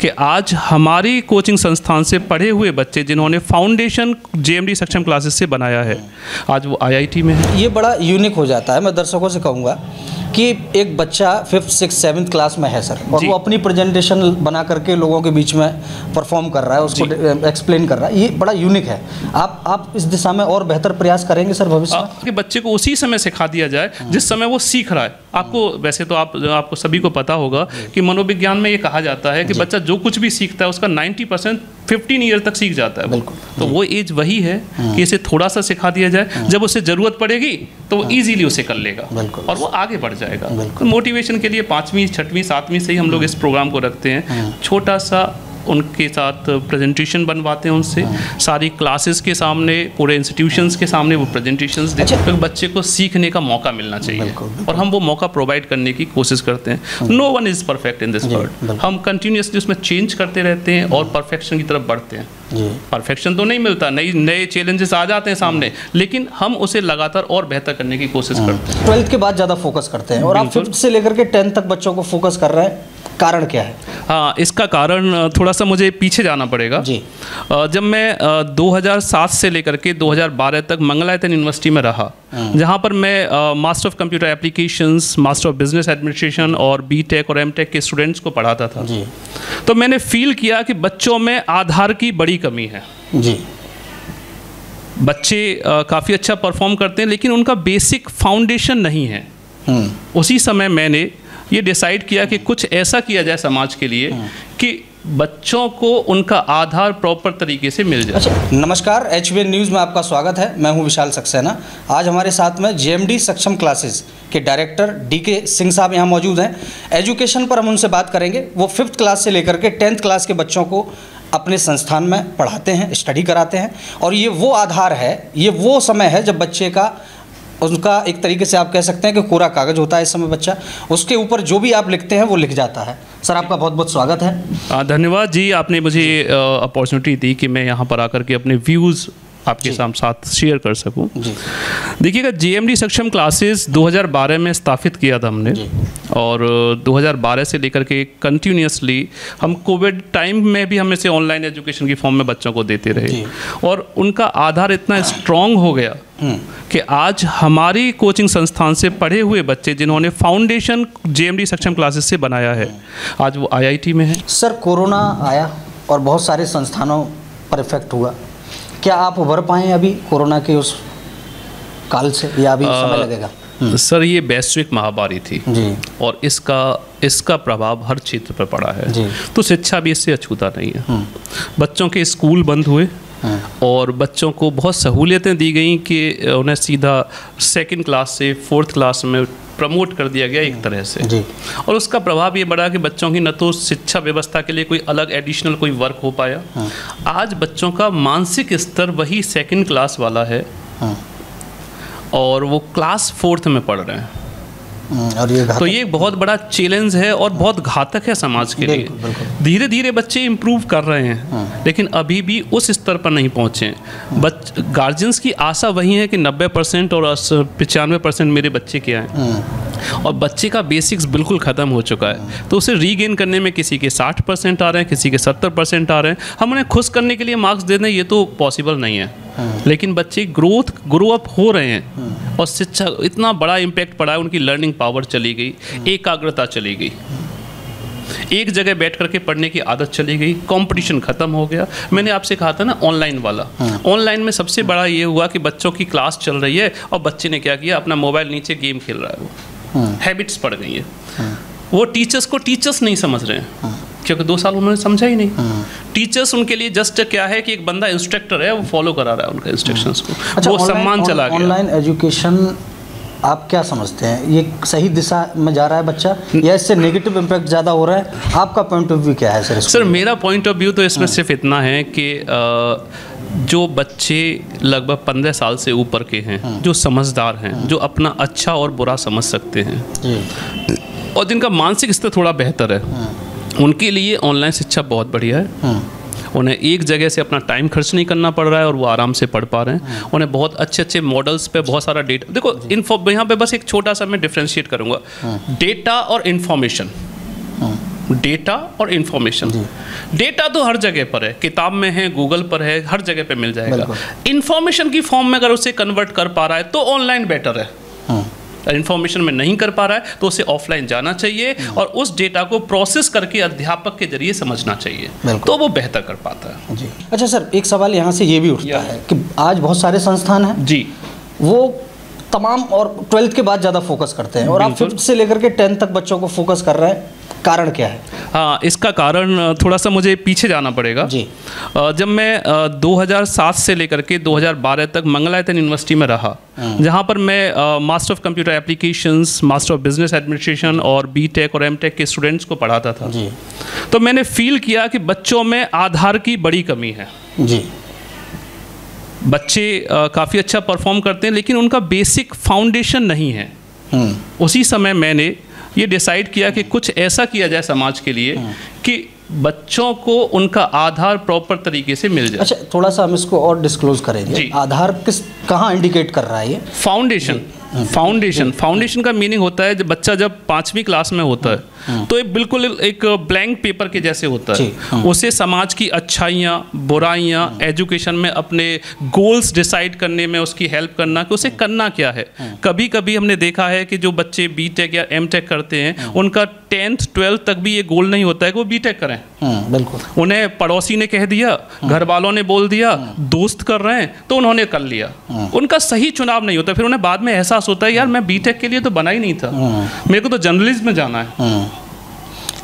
कि आज हमारी कोचिंग संस्थान से पढ़े हुए बच्चे जिन्होंने फाउंडेशन जेएमडी सक्षम क्लासेस से बनाया है, आज वो आईआईटी में है। ये बड़ा यूनिक हो जाता है। मैं दर्शकों से कहूँगा कि एक बच्चा 5th 6th 7th क्लास में है सर, और वो अपनी प्रेजेंटेशन बना करके लोगों के बीच में परफॉर्म कर रहा है, उसको एक्सप्लेन कर रहा है। ये बड़ा यूनिक है। आप इस दिशा में और बेहतर प्रयास करेंगे सर भविष्य में? कि बच्चे को उसी समय सिखा दिया जाए जिस समय वो सीख रहा है। आपको वैसे तो आपको सभी को पता होगा कि मनोविज्ञान में ये कहा जाता है कि बच्चा जो कुछ भी सीखता है उसका 90% 15 ईयर तक सीख जाता है। तो वो एज वही है कि इसे थोड़ा सा सिखा दिया जाए, जब उसे ज़रूरत पड़ेगी तो वो ईजीली उसे कर लेगा और वो आगे बढ़ जाएगा। तो मोटिवेशन के लिए 5वीं 6वीं 7वीं से ही हम लोग इस प्रोग्राम को रखते हैं। छोटा सा उनके साथ प्रेजेंटेशन बनवाते हैं, उनसे सारी क्लासेस के सामने, पूरे इंस्टीट्यूशंस के सामने वो प्रेजेंटेशंस देते हैं। तो बच्चे को सीखने का मौका मिलना चाहिए और हम वो मौका प्रोवाइड करने की कोशिश करते हैं। No one is perfect in this world. हम कंटिन्यूसली उसमें चेंज करते रहते हैं और परफेक्शन की तरफ बढ़ते हैं। परफेक्शन तो नहीं मिलता, नए चैलेंजेस आ जाते हैं सामने, लेकिन हम उसे लगातार और बेहतर करने की कोशिश करते हैं। 12th के बाद ज़्यादा फोकस करते हैं और आप 5th से लेकर के 10th तक बच्चों को फोकस कर रहे हैं, कारण क्या है? हाँ, इसका कारण थोड़ा सा मुझे पीछे जाना पड़ेगा जी। जब मैं 2007 से लेकर के 2012 तक मंगलायतन यूनिवर्सिटी में रहा, जहाँ पर मैं master of computer applications, master of business administration और बीटेक और एमटेक के स्टूडेंट्स को पढ़ाता था जी। तो मैंने फील किया कि बच्चों में आधार की बड़ी कमी है जी। बच्चे काफ़ी अच्छा परफॉर्म करते हैं लेकिन उनका बेसिक फाउंडेशन नहीं है। उसी समय मैंने ये डिसाइड किया कि कुछ ऐसा किया जाए समाज के लिए कि बच्चों को उनका आधार प्रॉपर तरीके से मिल जाए। अच्छा, नमस्कार, HBN न्यूज़ में आपका स्वागत है। मैं हूं विशाल सक्सेना। आज हमारे साथ में जेएमडी सक्षम क्लासेस के डायरेक्टर DK सिंह साहब यहाँ मौजूद हैं। एजुकेशन पर हम उनसे बात करेंगे। वो 5th क्लास से लेकर के 10th क्लास के बच्चों को अपने संस्थान में पढ़ाते हैं, स्टडी कराते हैं, और ये वो आधार है, ये वो समय है जब बच्चे का उनका एक तरीके से आप कह सकते हैं कि कोरा कागज़ होता है इस समय बच्चा, उसके ऊपर जो भी आप लिखते हैं वो लिख जाता है। सर, आपका बहुत बहुत स्वागत है। धन्यवाद जी, आपने मुझे अपॉर्चुनिटी दी कि मैं यहाँ पर आकर के अपने व्यूज़ आपके साथ शेयर कर सकूं। देखिएगा, जेएमडी सक्षम क्लासेस 2012 में स्थापित किया था हमने, और 2012 से लेकर के कंटिन्यूसली हम कोविड टाइम में भी हम इसे ऑनलाइन एजुकेशन की फॉर्म में बच्चों को देते रहे, और उनका आधार इतना स्ट्रॉन्ग हो गया कि आज हमारी कोचिंग संस्थान से पढ़े हुए बच्चे जिन्होंने फाउंडेशन जेएमडी सक्षम क्लासेस से बनाया है, आज वो आईआईटी में है। सर, कोरोना आया और बहुत सारे संस्थानों पर इफेक्ट हुआ, क्या आप उभर पाएँ अभी कोरोना के उस काल से, या अभी समय लगेगा? सर, ये वैश्विक महामारी थी जी, और इसका प्रभाव हर क्षेत्र पर पड़ा है जी। तो शिक्षा भी इससे अछूता नहीं है। बच्चों के स्कूल बंद हुए और बच्चों को बहुत सहूलियतें दी गई कि उन्हें सीधा 2nd क्लास से 4th क्लास में प्रमोट कर दिया गया एक तरह से जी। और उसका प्रभाव ये बढ़ा कि बच्चों की न तो शिक्षा व्यवस्था के लिए कोई अलग एडिशनल कोई वर्क हो पाया। आज बच्चों का मानसिक स्तर वही 2nd क्लास वाला है और वो क्लास 4th में पढ़ रहे हैं। और तो ये बहुत बड़ा चैलेंज है और बहुत घातक है समाज के लिए। धीरे धीरे बच्चे इम्प्रूव कर रहे हैं लेकिन अभी भी उस स्तर पर नहीं पहुँचे। गार्जियंस की आशा वही है कि 90% और 95% मेरे बच्चे के आए, और बच्चे का बेसिक्स बिल्कुल ख़त्म हो चुका है। तो उसे रीगेन करने में किसी के 60% आ रहे हैं, किसी के 70% आ रहे हैं। हम उन्हें खुश करने के लिए मार्क्स दे दें, ये तो पॉसिबल नहीं है। लेकिन बच्चे ग्रो अप हो रहे हैं और शिक्षा इतना बड़ा इम्पैक्ट पड़ा है, उनकी लर्निंग पावर चली गई, एकाग्रता चली गई, एक जगह बैठ करके पढ़ने की आदत चली गई, कंपटीशन खत्म हो गया। मैंने आपसे कहा था ना ऑनलाइन वाला, ऑनलाइन में सबसे बड़ा ये हुआ कि बच्चों की क्लास चल रही है और बच्चे ने क्या किया, अपना मोबाइल नीचे गेम खेल रहा है। वो हैबिट्स पड़ गई है। वो टीचर्स को टीचर्स नहीं समझ रहे हैं क्योंकि 2 साल उन्होंने समझा ही नहीं। टीचर्स उनके लिए जस्ट क्या है कि एक बंदा इंस्ट्रक्टर है, वो फॉलो करा रहा है उनके इंस्ट्रक्शंस को। अच्छा, वो सम्मान चला गया। ऑनलाइन एजुकेशन आप क्या समझते हैं, ये सही दिशा में जा रहा है बच्चा, या इससे नेगेटिव इम्पैक्ट ज़्यादा हो रहा है? आपका पॉइंट ऑफ व्यू क्या है सर? सर, मेरा पॉइंट ऑफ व्यू तो इसमें सिर्फ इतना है कि जो बच्चे लगभग 15 साल से ऊपर के हैं, जो समझदार हैं, जो अपना अच्छा और बुरा समझ सकते हैं और जिनका मानसिक स्तर थोड़ा बेहतर है, उनके लिए ऑनलाइन शिक्षा बहुत बढ़िया है। उन्हें एक जगह से अपना टाइम खर्च नहीं करना पड़ रहा है और वो आराम से पढ़ पा रहे हैं। उन्हें बहुत अच्छे अच्छे मॉडल्स पे बहुत सारा डेटा, देखो यहाँ पे बस एक छोटा सा मैं डिफ्रेंशिएट करूँगा, डेटा और इन्फॉर्मेशन। डेटा और इंफॉर्मेशन। डेटा तो हर जगह पर है, किताब में है, गूगल पर है, हर जगह पे मिल जाएगा। इंफॉर्मेशन की फॉर्म में अगर उसे कन्वर्ट कर पा रहा है तो ऑनलाइन बेटर है। इन्फॉर्मेशन में नहीं कर पा रहा है तो उसे ऑफलाइन जाना चाहिए और उस डेटा को प्रोसेस करके अध्यापक के जरिए समझना चाहिए, तो वो बेहतर कर पाता है जी। अच्छा सर, एक सवाल यहाँ से ये भी उठता है कि आज बहुत सारे संस्थान हैं जी, वो तमाम और 12th के बाद ज़्यादा फोकस करते हैं और आप 5th से लेकर के 10th तक बच्चों को फोकस कर रहे हैं, कारण क्या है? हाँ, इसका कारण थोड़ा सा मुझे पीछे जाना पड़ेगा जी। जब मैं 2007 से लेकर के 2012 तक मंगलायतन यूनिवर्सिटी में रहा, जहाँ पर मैं master of computer applications, master of business administration और बीटेक और एमटेक के स्टूडेंट्स को पढ़ाता था जी। तो मैंने फील किया कि बच्चों में आधार की बड़ी कमी है जी। बच्चे काफ़ी अच्छा परफॉर्म करते हैं लेकिन उनका बेसिक फाउंडेशन नहीं है। उसी समय मैंने ये डिसाइड किया कि कुछ ऐसा किया जाए समाज के लिए कि बच्चों को उनका आधार प्रॉपर तरीके से मिल जाए। अच्छा, थोड़ा सा हम इसको और डिस्क्लोज करेंगे। आधार कहाँ इंडिकेट कर रहा है ये? फाउंडेशन का मीनिंग होता है जब बच्चा जब 5वीं क्लास में होता है तो ये बिल्कुल एक ब्लैंक पेपर के जैसे होता है। उसे समाज की अच्छाइयाँ, बुराइयाँ, एजुकेशन में अपने गोल्स डिसाइड करने में उसकी हेल्प करना कि उसे करना क्या है। कभी कभी हमने देखा है कि जो बच्चे बीटेक या एमटेक करते हैं उनका 10th 12th तक भी ये गोल नहीं होता है कि वो बीटेक करें। बिल्कुल, उन्हें पड़ोसी ने कह दिया, घर वालों ने बोल दिया, दोस्त कर रहे हैं तो उन्होंने कर लिया। उनका सही चुनाव नहीं होता। फिर उन्हें बाद में एहसास होता है यार मैं बीटेक के लिए तो बना ही नहीं था, मेरे को तो जर्नलिज्म में जाना है।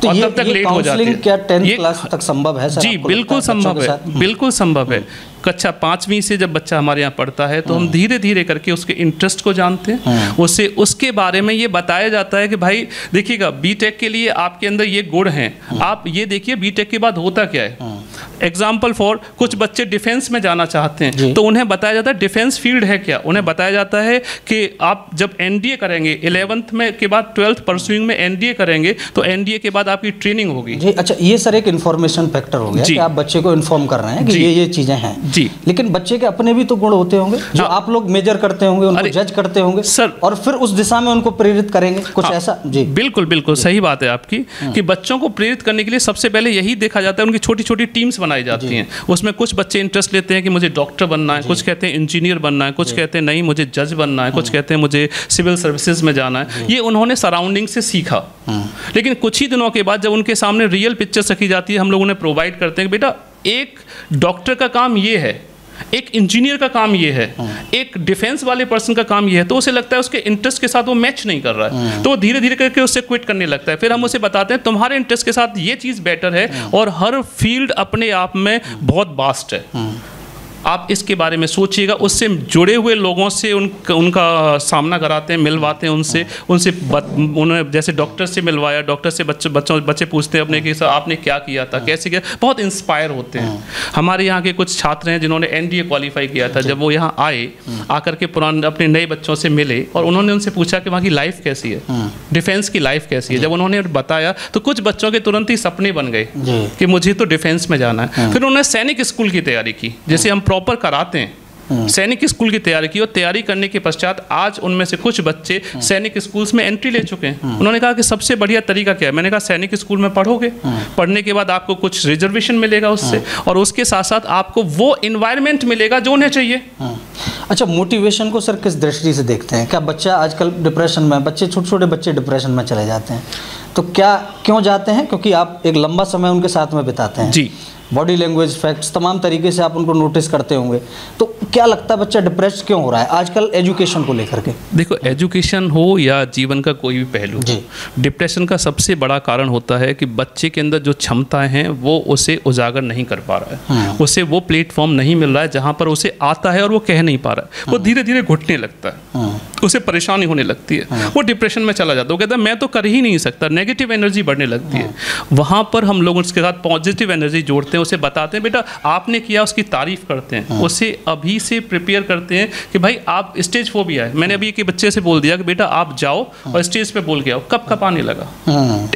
तो ये, तब तक लेट हो जाती है। क्या 10th क्लास तक संभव है सर? जी बिल्कुल संभव है, बिल्कुल संभव है। कक्षा 5वीं से जब बच्चा हमारे यहाँ पढ़ता है तो हम धीरे धीरे करके उसके इंटरेस्ट को जानते हैं, उसे उसके बारे में ये बताया जाता है कि भाई देखिएगा बीटेक के लिए आपके अंदर ये गुण हैं, आप ये देखिए बीटेक के बाद होता क्या है। एग्जाम्पल फॉर कुछ बच्चे डिफेंस में जाना चाहते हैं तो उन्हें बताया जाता है डिफेंस फील्ड है क्या। उन्हें बताया जाता है कि आप जब एनडीए करेंगे 11th में के बाद 12th परसुइंग में एनडीए करेंगे तो एनडीए के बाद आपकी ट्रेनिंग होगी जी। अच्छा, ये सर एक इन्फॉर्मेशन फैक्टर हो गया कि आप बच्चे को इन्फॉर्म कर रहे हैं कि ये चीज़ें हैं जी। लेकिन बच्चे के अपने भी तो गुण होते होंगे जो आप लोग मेजर करते होंगे, उनको जज करते होंगे सर, और फिर उस दिशा में उनको प्रेरित करेंगे कुछ ऐसा जी। बिल्कुल बिल्कुल सही बात है आपकी कि बच्चों को प्रेरित करने के लिए सबसे पहले यही देखा जाता है, उनकी छोटी छोटी टीम्स बनाई जाती हैं। उसमें कुछ बच्चे इंटरेस्ट लेते हैं कि मुझे डॉक्टर बनना है, कुछ कहते हैं इंजीनियर बनना है, कुछ कहते हैं नहीं मुझे जज बनना है, कुछ कहते हैं मुझे सिविल सर्विसेज में जाना है। ये उन्होंने सराउंडिंग से सीखा। लेकिन कुछ ही दिनों के बाद जब उनके सामने रियल पिक्चर रखी जाती है, हम लोग उन्हें प्रोवाइड करते हैं कि बेटा एक डॉक्टर का काम ये है, एक इंजीनियर का काम ये है, एक डिफेंस वाले पर्सन का काम ये है, तो उसे लगता है उसके इंटरेस्ट के साथ वो मैच नहीं कर रहा है, तो वो धीरे धीरे करके उससे क्विट करने लगता है। फिर हम उसे बताते हैं तुम्हारे इंटरेस्ट के साथ ये चीज़ बेटर है और हर फील्ड अपने आप में बहुत वास्ट है, आप इसके बारे में सोचिएगा। उससे जुड़े हुए लोगों से उनका सामना कराते हैं, मिलवाते हैं उनसे उन्हें जैसे डॉक्टर से मिलवाया, डॉक्टर से बच्चे पूछते हैं अपने कि सर आपने क्या किया था, कैसे किया, बहुत इंस्पायर होते हैं। हमारे यहाँ के कुछ छात्र हैं जिन्होंने एनडीए क्वालिफाई किया था, जब वो यहाँ आए आकर के पुराने अपने नए बच्चों से मिले और उन्होंने उनसे पूछा कि वहाँ की लाइफ कैसी है, डिफेंस की लाइफ कैसी है। जब उन्होंने बताया तो कुछ बच्चों के तुरंत ही सपने बन गए कि मुझे तो डिफेंस में जाना है। फिर उन्होंने सैनिक स्कूल की तैयारी की, जैसे हम प्रॉपर कराते हैं, सैनिक स्कूल की तैयारी की और तैयारी करने के पश्चात आज उनमें से कुछ बच्चे सैनिक स्कूल्स में एंट्री ले चुके हैं। उन्होंने कहा कि सबसे बढ़िया तरीका क्या है, मैंने कहा सैनिक स्कूल में पढ़ोगे, पढ़ने के बाद आपको कुछ रिजर्वेशन मिलेगा उससे और उसके साथ साथ आपको वो इन्वायरमेंट मिलेगा जो उन्हें चाहिए। अच्छा, मोटिवेशन को सर किस दृष्टि से देखते हैं? क्या बच्चा आजकल डिप्रेशन में, बच्चे छोटे छोटे बच्चे डिप्रेशन में चले जाते हैं तो क्यों जाते हैं? क्योंकि आप एक लंबा समय उनके साथ में बिताते हैं जी, बॉडी लैंग्वेज, फैक्ट्स, तमाम तरीके से आप उनको नोटिस करते होंगे, तो क्या लगता है बच्चा डिप्रेस क्यों हो रहा है आजकल एजुकेशन को लेकर के? देखो, एजुकेशन हो या जीवन का कोई भी पहलू, डिप्रेशन का सबसे बड़ा कारण होता है कि बच्चे के अंदर जो क्षमताएं हैं वो उसे उजागर नहीं कर पा रहा है, उसे वो प्लेटफॉर्म नहीं मिल रहा है जहाँ पर उसे आता है और वो कह नहीं पा रहा है, वो धीरे धीरे घुटने लगता है, उसे परेशानी होने लगती है, वो डिप्रेशन में चला जाता है, वो कहता है मैं तो कर ही नहीं सकता, नेगेटिव एनर्जी बढ़ने लगती है। वहाँ पर हम लोग उसके साथ पॉजिटिव एनर्जी जोड़ते हैं, उसे बताते हैं बेटा आपने किया, उसकी तारीफ करते हैं, उसे अभी से प्रिपेयर करते हैं कि भाई आप स्टेज फोबिया है, मैंने अभी एक बच्चे से बोल दिया कि बेटा आप जाओ और स्टेज पे बोल के आओ, कब आने लगा।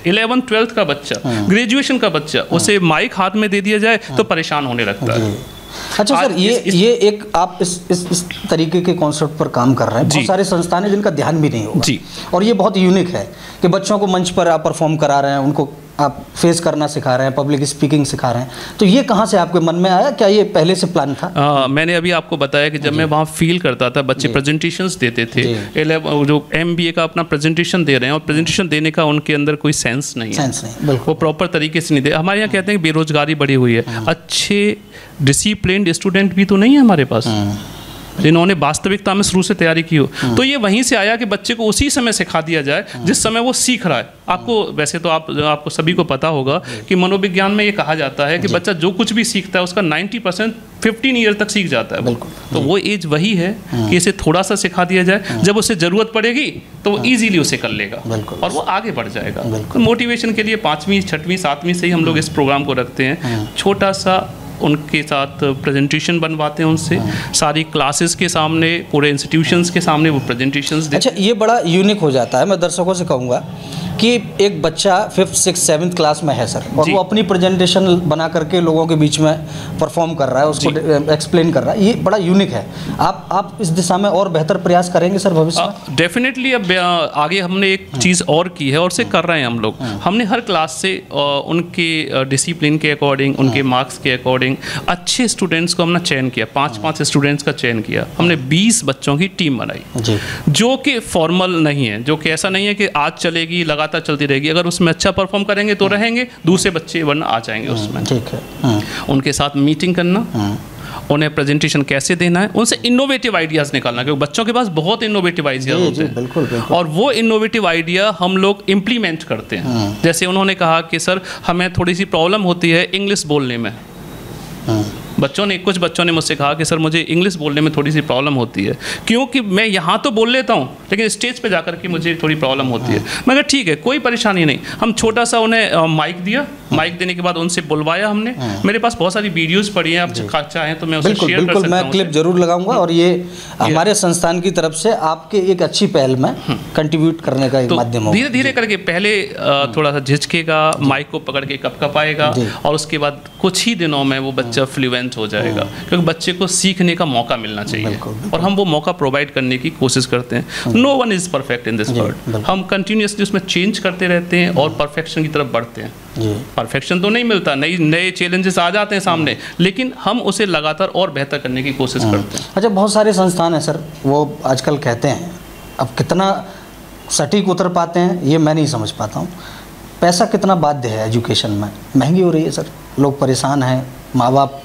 11th 12th का बच्चा, ग्रेजुएशन का बच्चा, उसे माइक हाथ में दे दिया जाए तो परेशान होने लगता है। अच्छा सर, ये एक आप इस तरीके के कॉन्सेप्ट पर काम कर रहे हैं, बहुत सारे संस्थान हैं जिनका ध्यान भी नहीं होगा जी, और ये बहुत यूनिक है कि बच्चों को मंच पर आप परफॉर्म करा रहे हैं, उनको आप फेस करना सिखा रहे हैं, पब्लिक स्पीकिंग सिखा रहे हैं, तो ये कहाँ से आपके मन में आया? क्या ये पहले से प्लान था? मैंने अभी आपको बताया कि जब मैं वहाँ फील करता था, बच्चे प्रेजेंटेशंस देते थे, जो MBA का अपना प्रेजेंटेशन दे रहे हैं और प्रेजेंटेशन देने का उनके अंदर कोई सेंस नहीं है, वो प्रॉपर तरीके से नहीं दे। हमारे यहाँ कहते हैं कि बेरोजगारी बढ़ी हुई है, अच्छे डिसिप्लिन्ड स्टूडेंट भी तो नहीं है हमारे पास जिन्होंने वास्तविकता में शुरू से तैयारी की हो। तो ये वहीं से आया कि बच्चे को उसी समय सिखा दिया जाए जिस समय वो सीख रहा है। आपको वैसे तो आपको सभी को पता होगा कि मनोविज्ञान में ये कहा जाता है कि बच्चा जो कुछ भी सीखता है उसका 90% 15 ईयर तक सीख जाता है। तो वो एज वही है कि इसे थोड़ा सा सिखा दिया जाए, जब उसे ज़रूरत पड़ेगी तो वो ईजिली उसे कर लेगा और वो आगे बढ़ जाएगा। तो मोटिवेशन के लिए 5वीं 6वीं 7वीं से ही हम लोग इस प्रोग्राम को रखते हैं। छोटा सा उनके साथ प्रेजेंटेशन बनवाते हैं, उनसे सारी क्लासेस के सामने, पूरे इंस्टीट्यूशंस के सामने वो प्रेजेंटेशंस देते हैं। अच्छा, ये बड़ा यूनिक हो जाता है। मैं दर्शकों से कहूँगा कि एक बच्चा 5th 6th 7th क्लास में है सर, और वो अपनी प्रेजेंटेशन बना करके लोगों के बीच में परफॉर्म कर रहा है, उसको एक्सप्लेन कर रहा है, ये बड़ा यूनिक है। आप इस दिशा में और बेहतर प्रयास करेंगे सर भविष्य में? डेफिनेटली। अब आगे हमने एक चीज़ और की है और से कर रहे हैं हम लोग। हमने हर क्लास से उनके डिसिप्लिन के अकॉर्डिंग, उनके मार्क्स के अकॉर्डिंग अच्छे स्टूडेंट्स को हमने चयन किया। 5-5 स्टूडेंट्स का चयन किया हमने। 20 बच्चों की टीम बनाई जो कि फॉर्मल नहीं है, जो कि ऐसा नहीं है कि आज चलेगी लगातार चलती रहेगी। अगर उसमें अच्छा परफॉर्म करेंगे तो रहेंगे, दूसरे बच्चे वरना आ जाएंगे उसमें। ठीक है। उनके साथ मीटिंग करना, उन्हें प्रेजेंटेशन कैसे देना है, उनसे इनोवेटिव आइडियाज़ निकालना, क्योंकि बच्चों के पास बहुत इनोवेटिव आइडियाज़ होते हैं। बिल्कुल। और वो इनोवेटिव आइडिया हम लोग इम्प्लीमेंट करते हैं। जैसे उन्होंने कहा कि सर हमें थोड़ी सी प्रॉब्लम होती है इंग्लिश बोलने में। कुछ बच्चों ने मुझसे कहा कि सर मुझे इंग्लिश बोलने में थोड़ी सी प्रॉब्लम होती है, क्योंकि मैं यहाँ तो बोल लेता हूँ लेकिन स्टेज पे जाकर के मुझे थोड़ी प्रॉब्लम होती है। मैं कहा ठीक है, कोई परेशानी नहीं। हम छोटा सा उन्हें माइक दिया, माइक देने के बाद उनसे बुलवाया हमने। मेरे पास बहुत सारी वीडियोस पड़ी हैं, आप चाहें तो मैं उसे शेयर कर सकता हूं। मैं क्लिप जरूर लगाऊंगा, और ये हमारे संस्थान की तरफ से आपके एक अच्छी पहल में कंट्रीब्यूट करने का एक माध्यम होगा। धीरे धीरे करके पहले थोड़ा सा झिझकेगा, माइक को पकड़ के कपकपाएगा, और उसके बाद कुछ ही दिनों में वो बच्चा फ्लुएंट हो जाएगा, क्योंकि बच्चे को सीखने का मौका मिलना चाहिए और हम वो मौका प्रोवाइड करने की कोशिश करते हैं। No one is perfect in this world. हम कंटिन्यूसली उसमें चेंज करते रहते हैं और परफेक्शन की तरफ बढ़ते हैं। परफेक्शन तो नहीं मिलता, नए चैलेंजेस आ जाते हैं सामने, लेकिन हम उसे लगातार और बेहतर करने की कोशिश करते हैं। अच्छा, बहुत सारे संस्थान हैं सर, वो आजकल कहते हैं, अब कितना सटीक उतर पाते हैं ये मैं नहीं समझ पाता हूँ, पैसा कितना बाध्य है एजुकेशन में? महंगी हो रही है सर, लोग परेशान हैं, माँ बाप,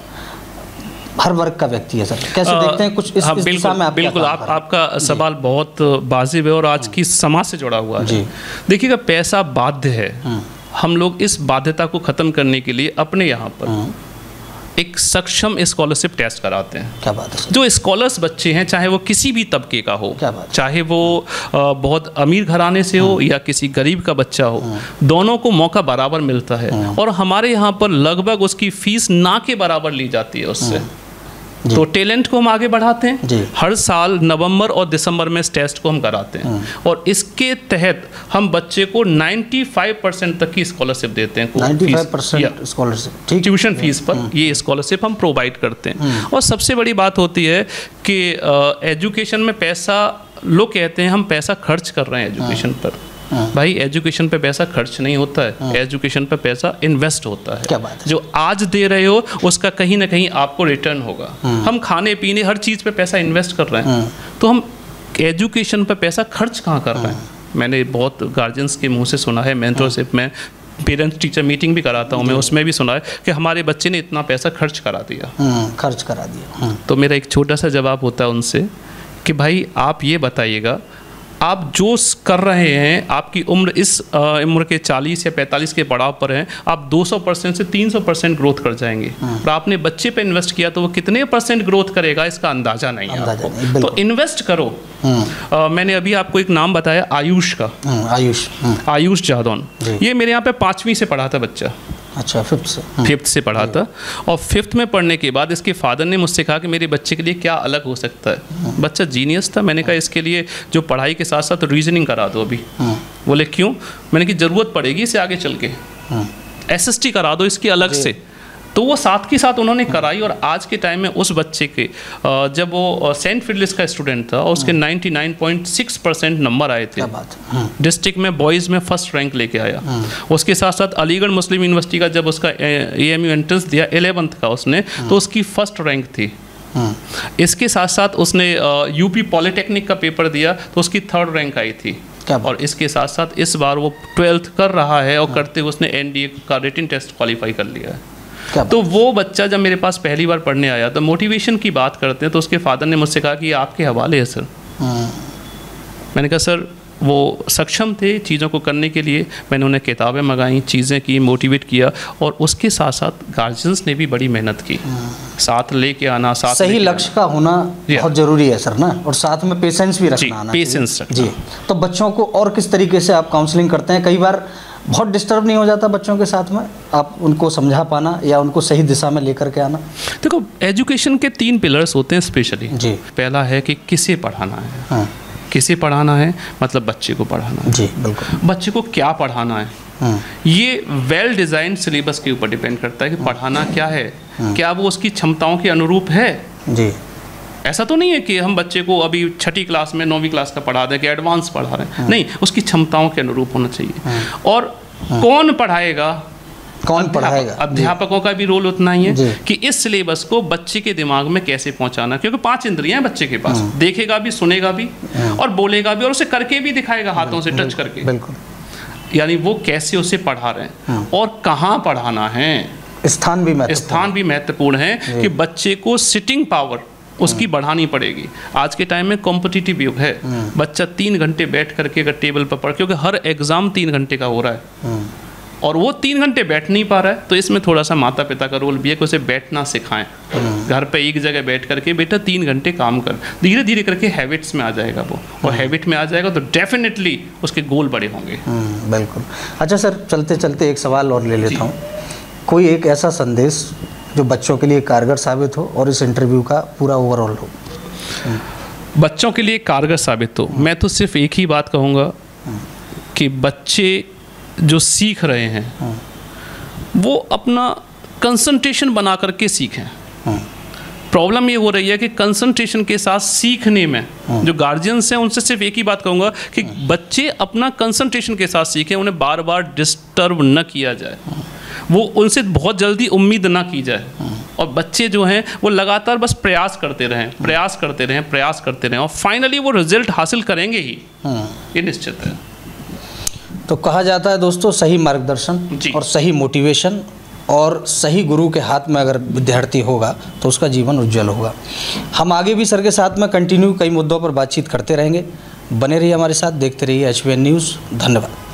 हर वर्ग का व्यक्ति है सर, कैसे देखते हैं कुछ इस दिशा में? बिल्कुल, आपका सवाल बहुत वाजिब है और आज की समाज से जुड़ा हुआ है। देखिएगा, पैसा बाध्य है। हम लोग इस बाध्यता को ख़त्म करने के लिए अपने यहाँ पर एक सक्षम स्कॉलरशिप टेस्ट कराते हैं। क्या बात है? जो स्कॉलर्स बच्चे हैं, चाहे वो किसी भी तबके का हो, चाहे वो बहुत अमीर घराने से हो या किसी गरीब का बच्चा हो, दोनों को मौका बराबर मिलता है। और हमारे यहाँ पर लगभग उसकी फीस ना के बराबर ली जाती है उससे। तो टैलेंट को हम आगे बढ़ाते हैं। हर साल नवंबर और दिसंबर में इस टेस्ट को हम कराते हैं और इसके तहत हम बच्चे को 95% तक की स्कॉलरशिप देते हैं। 95% स्कॉलरशिप ट्यूशन फीस पर ये स्कॉलरशिप हम प्रोवाइड करते हैं। और सबसे बड़ी बात होती है कि एजुकेशन में पैसा, लोग कहते हैं हम पैसा खर्च कर रहे हैं एजुकेशन पर। भाई, एजुकेशन पे पैसा खर्च नहीं होता है, एजुकेशन पे पैसा इन्वेस्ट होता है। क्या बात है? जो आज दे रहे हो उसका कहीं ना कहीं आपको रिटर्न होगा। हम खाने पीने हर चीज़ पे पैसा इन्वेस्ट कर रहे हैं, तो हम एजुकेशन पे पैसा खर्च कहाँ कर रहे हैं? मैंने बहुत गार्जियंस के मुंह से सुना है, मेंटरशिप में पेरेंट्स टीचर मीटिंग भी कराता हूँ मैं, उसमें भी सुना है कि हमारे बच्चे ने इतना पैसा खर्च करा दिया। तो मेरा एक छोटा सा जवाब होता है उनसे कि भाई आप ये बताइएगा, आप जो कर रहे हैं, आपकी उम्र इस उम्र के 40 या 45 के पड़ाव पर हैं, आप 200% से 300% ग्रोथ कर जाएंगे। और आपने बच्चे पे इन्वेस्ट किया तो वो कितने % ग्रोथ करेगा इसका अंदाज़ा नहीं है आपको। तो इन्वेस्ट करो। मैंने अभी आपको एक नाम बताया आयुष का, आयुष जादौन। ये मेरे यहाँ पे 5वीं से पढ़ा था बच्चा। अच्छा, 5th से पढ़ा था। और 5th में पढ़ने के बाद इसके फादर ने मुझसे कहा कि मेरे बच्चे के लिए क्या अलग हो सकता है। बच्चा जीनियस था। मैंने कहा इसके लिए जो पढ़ाई के साथ साथ रीजनिंग करा दो अभी। बोले क्यों? मैंने कि ज़रूरत पड़ेगी इसे आगे चल के, SST करा दो इसकी अलग से। तो वो साथ के साथ उन्होंने कराई, और आज के टाइम में उस बच्चे के जब वो सेंट फिडलिस का स्टूडेंट था और उसके 99.6% नंबर आए थे, डिस्ट्रिक्ट में बॉयज़ में फर्स्ट रैंक लेके आया। उसके साथ साथ अलीगढ़ मुस्लिम यूनिवर्सिटी का जब उसका AMU एंट्रेंस दिया 11th का उसने, तो उसकी फर्स्ट रैंक थी। इसके साथ साथ उसने यूपी पॉलिटेक्निक का पेपर दिया तो उसकी 3rd रैंक आई थी। और इसके साथ साथ इस बार वो 12th कर रहा है और करते हुए उसने NDA का रिटन टेस्ट क्वालिफाई कर लिया है। तो वो बच्चा जब मेरे पास पहली बार पढ़ने आया तो मोटिवेशन की बात करते हैं तो उसके फादर ने मुझसे कहा कि ये आपके हवाले है सर। मैंने कहा सर वो सक्षम थे चीज़ों को करने के लिए, मैंने उन्हें किताबें मंगाई, चीज़ें की, मोटिवेट किया, और उसके साथ साथ गार्जियंस ने भी बड़ी मेहनत की, साथ लेके आना, साथ सही लक्ष्य का होना बहुत ज़रूरी है सर ना, और साथ में पेशेंस भी रखना आना पेशेंस जी। तो बच्चों को और किस तरीके से आप काउंसलिंग करते हैं? कई बार बहुत डिस्टर्ब नहीं हो जाता बच्चों के साथ में, आप उनको समझा पाना या उनको सही दिशा में लेकर के आना? देखो, एजुकेशन के 3 पिलर्स होते हैं स्पेशली जी। पहला है कि किसे पढ़ाना है, किसे पढ़ाना है मतलब बच्चे को पढ़ाना है जी, बिल्कुल। बच्चे को क्या पढ़ाना है, ये वेल डिज़ाइंड सिलेबस के ऊपर डिपेंड करता है कि पढ़ाना क्या है, क्या वो उसकी क्षमताओं के अनुरूप है जी। ऐसा तो नहीं है कि हम बच्चे को अभी 6ठी क्लास में 9वीं क्लास का पढ़ा दें कि एडवांस पढ़ा रहे हैं, नहीं, उसकी क्षमताओं के अनुरूप होना चाहिए। और कौन पढ़ाएगा, कौन पढ़ाएगा, अध्यापकों का भी रोल उतना ही है कि इस सिलेबस को बच्चे के दिमाग में कैसे पहुंचाना, क्योंकि 5 इंद्रियां हैं बच्चे के पास, देखेगा भी, सुनेगा भी और बोलेगा भी, और उसे करके भी दिखाएगा, हाथों से टच करके। बिल्कुल। यानी वो कैसे उसे पढ़ा रहे हैं और कहाँ पढ़ाना है, स्थान भी महत्वपूर्ण है कि बच्चे को सिटिंग पावर उसकी बढ़ानी पड़ेगी। आज के टाइम में कॉम्पिटिटिव युग है, बच्चा 3 घंटे बैठ करके अगर टेबल पर पढ़, क्योंकि हर एग्जाम 3 घंटे का हो रहा है और वो 3 घंटे बैठ नहीं पा रहा है, तो इसमें थोड़ा सा माता पिता का रोल भी है कि उसे बैठना सिखाएं। घर पे एक जगह बैठ करके बेटा 3 घंटे काम कर, धीरे धीरे करके हैबिट्स में आ जाएगा वो, और हैबिट में आ जाएगा तो डेफिनेटली उसके गोल बड़े होंगे। बिल्कुल। अच्छा सर, चलते चलते एक सवाल और ले लेता हूँ। कोई एक ऐसा संदेश जो बच्चों के लिए कारगर साबित हो और इस इंटरव्यू का पूरा ओवरऑल हो? बच्चों के लिए कारगर साबित हो, मैं तो सिर्फ एक ही बात कहूँगा कि बच्चे जो सीख रहे हैं वो अपना कंसंट्रेशन बना करके सीखें। प्रॉब्लम ये हो रही है कि कंसंट्रेशन के साथ सीखने में जो गार्जियंस हैं उनसे सिर्फ एक ही बात कहूँगा कि बच्चे अपना कंसंट्रेशन के साथ सीखें, उन्हें बार बार डिस्टर्ब न किया जाए, वो उनसे बहुत जल्दी उम्मीद ना की जाए, और बच्चे जो हैं वो लगातार बस प्रयास करते रहें और फाइनली वो रिजल्ट हासिल करेंगे ही, ये निश्चित है। तो कहा जाता है दोस्तों, सही मार्गदर्शन और सही मोटिवेशन और सही गुरु के हाथ में अगर विद्यार्थी होगा तो उसका जीवन उज्जवल होगा। हम आगे भी सर के साथ में कंटिन्यू कई मुद्दों पर बातचीत करते रहेंगे। बने रहिए हमारे साथ, देखते रहिए HBN न्यूज़। धन्यवाद।